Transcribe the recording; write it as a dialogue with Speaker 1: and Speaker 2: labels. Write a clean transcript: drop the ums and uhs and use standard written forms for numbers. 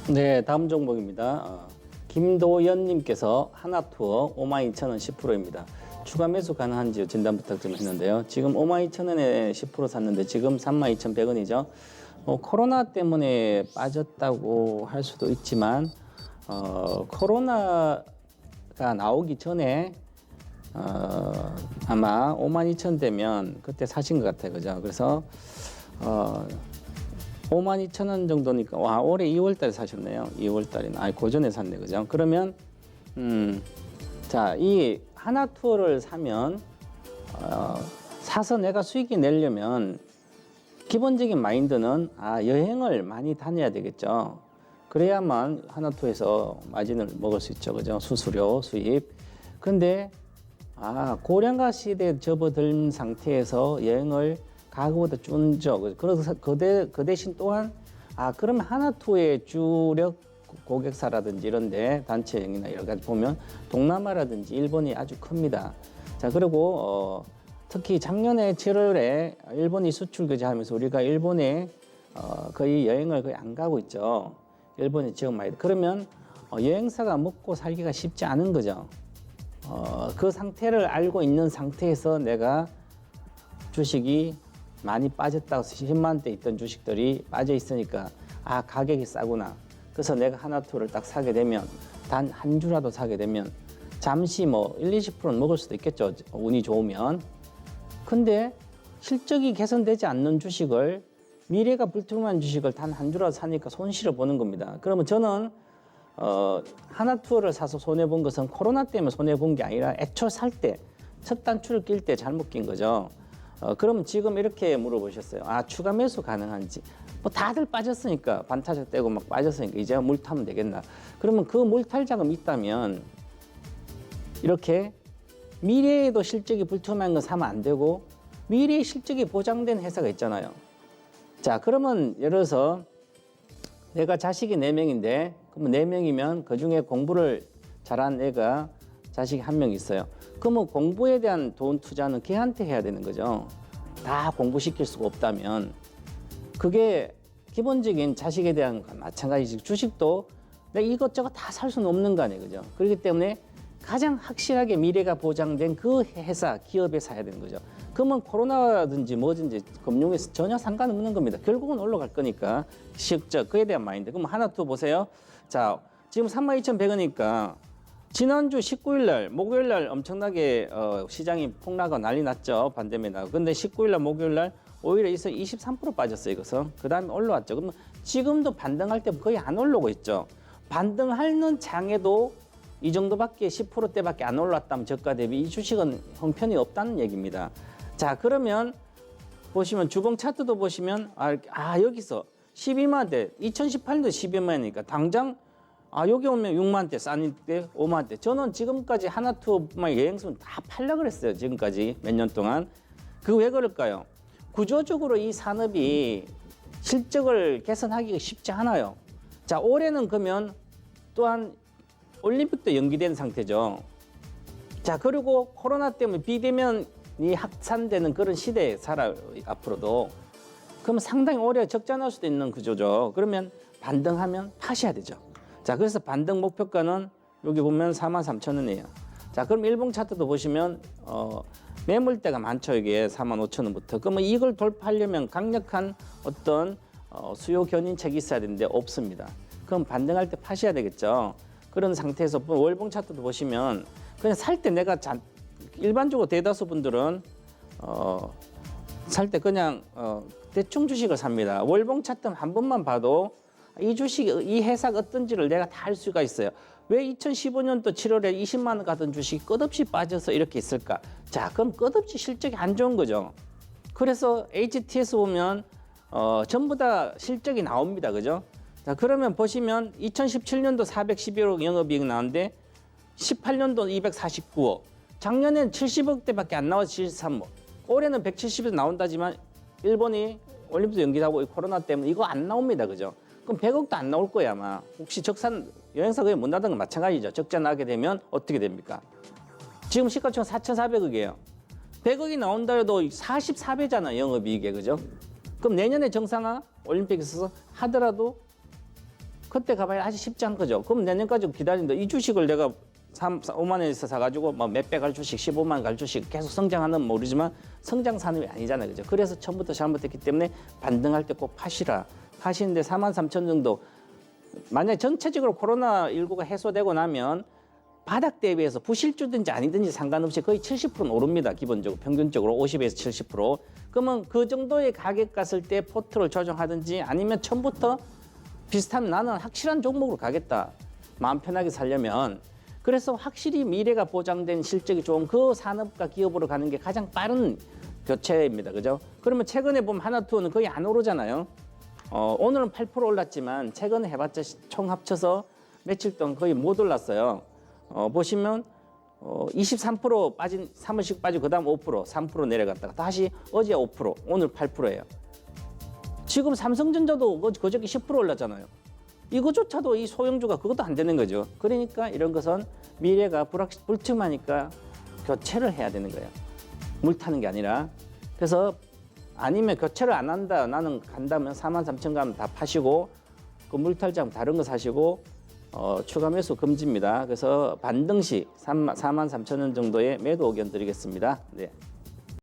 Speaker 1: 네, 다음 종목입니다. 김도연님께서 하나투어 52,000원 10%입니다. 추가 매수 가능한지 진단 부탁 좀 했는데요. 지금 52,000원에 10% 샀는데 지금 32,100원이죠. 코로나 때문에 빠졌다고 할 수도 있지만 코로나가 나오기 전에 아마 52,000원 되면 그때 사신 것 같아요. 그죠? 그래서 52,000원 정도니까, 와, 올해 2월 달에 사셨네요. 2월 달이나, 아니, 고전에 샀네. 그죠? 그러면, 자, 이 하나 투어를 사면, 사서 내가 수익이 내려면, 기본적인 마인드는, 여행을 많이 다녀야 되겠죠. 그래야만 하나 투어에서 마진을 먹을 수 있죠. 그죠? 수수료, 수입. 근데, 고령화 시대에 접어든 상태에서 여행을 가구보다 쫀죠. 그래서 그 대신 또한 그러면 하나투어의 주력 고객사라든지 이런데 단체 여행이나 여러 가지 보면 동남아라든지 일본이 아주 큽니다. 자, 그리고 특히 작년에 7월에 일본이 수출 규제하면서 우리가 일본에 거의 여행을 거의 안 가고 있죠. 일본에 지금 많이. 그러면 여행사가 먹고 살기가 쉽지 않은 거죠. 그 상태를 알고 있는 상태에서 내가 주식이 많이 빠졌다고 10만 대 있던 주식들이 빠져 있으니까 가격이 싸구나. 그래서 내가 하나투어를 딱 사게 되면 단 한 주라도 사게 되면 잠시 1, 20%는 먹을 수도 있겠죠. 운이 좋으면. 근데 실적이 개선되지 않는 주식을 미래가 불투명한 주식을 단 한 주라도 사니까 손실을 보는 겁니다. 그러면 저는 하나투어를 사서 손해본 것은 코로나 때문에 손해본 게 아니라 애초 살 때 첫 단추를 낄 때 잘못 낀 거죠. 그럼 지금 이렇게 물어보셨어요. 추가 매수 가능한지. 다들 빠졌으니까 반타작 떼고 막 빠졌으니까 이제 물 타면 되겠나. 그러면 그 물 탈 자금 있다면 이렇게 미래에도 실적이 불투명한 거 사면 안 되고 미래의 실적이 보장된 회사가 있잖아요. 자, 그러면 예를 들어서 내가 자식이 4명인데 그러면 4명이면 그중에 공부를 잘한 애가 자식이 1명 있어요. 그러면 공부에 대한 돈 투자는 걔한테 해야 되는 거죠. 다 공부시킬 수가 없다면. 그게 기본적인 자식에 대한 건 마찬가지지. 주식도 내가 이것저것 다 살 수는 없는 거 아니에요. 그죠? 그렇기 때문에 가장 확실하게 미래가 보장된 그 회사, 기업에 사야 되는 거죠. 그러면 코로나든지 뭐든지 금융에서 전혀 상관없는 겁니다. 결국은 올라갈 거니까 실적, 그에 대한 마인드. 그럼 하나 더 보세요. 자, 지금 32,100원이니까 지난주 19일 날, 목요일 날 엄청나게 시장이 폭락하고 난리 났죠. 반대매 나고. 근데 19일 날, 목요일 날 오히려 있어 23% 빠졌어요. 이것은. 그 다음에 올라왔죠. 그러면 지금도 반등할 때 거의 안 올라오고 있죠. 반등하는 장에도 이 정도밖에 10%대밖에 안 올랐다면 저가 대비 이 주식은 형편이 없다는 얘기입니다. 자, 그러면 보시면 주봉 차트도 보시면 여기서 12만 대, 2018년도 12만 원이니까 당장 여기 오면 6만 대, 싼데 5만 대. 저는 지금까지 하나투어만 여행선 다 팔려고 그랬어요. 지금까지 몇 년 동안. 그거 왜 그럴까요? 구조적으로 이 산업이 실적을 개선하기가 쉽지 않아요. 자, 올해는 그러면 또한 올림픽도 연기된 상태죠. 자, 그리고 코로나 때문에 비대면이 확산되는 그런 시대에 살아요. 앞으로도. 그럼 상당히 오래 적자 날 수도 있는 구조죠. 그러면 반등하면 파셔야 되죠. 자, 그래서 반등 목표가는 여기 보면 43,000원이에요. 자, 그럼 일봉 차트도 보시면 매물대가 많죠. 이게 45,000원부터. 그러면 이걸 돌파하려면 강력한 어떤 수요 견인책이 있어야 되는데 없습니다. 그럼 반등할 때 파셔야 되겠죠. 그런 상태에서 월봉 차트도 보시면 그냥 살 때 내가 일반적으로 대다수 분들은 살 때 그냥 대충 주식을 삽니다. 월봉 차트 한 번만 봐도 이 주식, 이 회사가 어떤지를 내가 다 알 수가 있어요. 왜 2015년도 7월에 20만 원 가던 주식이 끝없이 빠져서 이렇게 있을까? 자, 그럼 끝없이 실적이 안 좋은 거죠. 그래서 HTS 보면 전부 다 실적이 나옵니다. 그죠? 자, 그러면 보시면 2017년도 411억 영업이익 나왔는데 18년도 249억. 작년엔 70억대밖에 안 나와서 73억. 올해는 170억 나온다지만 일본이 올림픽 연기하고 코로나 때문에 이거 안 나옵니다. 그죠? 그럼 100억도 안 나올 거야, 아마. 혹시 여행사 거의 못 나던 건 마찬가지죠. 적자 나게 되면 어떻게 됩니까? 지금 시가총액 4,400억이에요. 100억이 나온다 해도 44배잖아, 영업이익에. 그죠? 그럼 내년에 정상화 올림픽에 있어서 하더라도 그때 가봐야 아직 쉽지 않은 거죠. 그럼 내년까지 기다린다. 이 주식을 내가 5만 원에서 사가지고 뭐 몇백 갈 주식, 15만 갈 주식 계속 성장하는 모르지만 성장 산업이 아니잖아요. 그죠? 그래서 처음부터 잘못했기 때문에 반등할 때 꼭 파시라. 파시는데 4만 3천 정도. 만약에 전체적으로 코로나19가 해소되고 나면 바닥 대비해서 부실주든지 아니든지 상관없이 거의 70%는 오릅니다. 기본적으로 평균적으로 50에서 70%. 그러면 그 정도의 가격 갔을 때 포트를 조정하든지 아니면 처음부터 비슷하면 나는 확실한 종목으로 가겠다. 마음 편하게 살려면. 그래서 확실히 미래가 보장된 실적이 좋은 그 산업과 기업으로 가는 게 가장 빠른 교체입니다. 그죠? 그러면 최근에 보면 하나투어는 거의 안 오르잖아요. 오늘은 8% 올랐지만 최근에 해봤자 총 합쳐서 며칠 동안 거의 못 올랐어요. 보시면 23% 빠진 3월씩 빠지고 그다음 5%, 3% 내려갔다가 다시 어제 5%, 오늘 8%예요. 지금 삼성전자도 그저께 10% 올랐잖아요. 이거조차도 이 소형주가 그것도 안 되는 거죠. 그러니까 이런 것은 미래가 불투명하니까 교체를 해야 되는 거예요. 물 타는 게 아니라. 그래서 아니면 교체를 안 한다. 나는 간다면 4만 3천 가면 다 파시고 그 물탈장 다른 거 사시고 추가 매수 금지입니다. 그래서 반등 시 4만 3천 원 정도의 매도 의견 드리겠습니다. 네.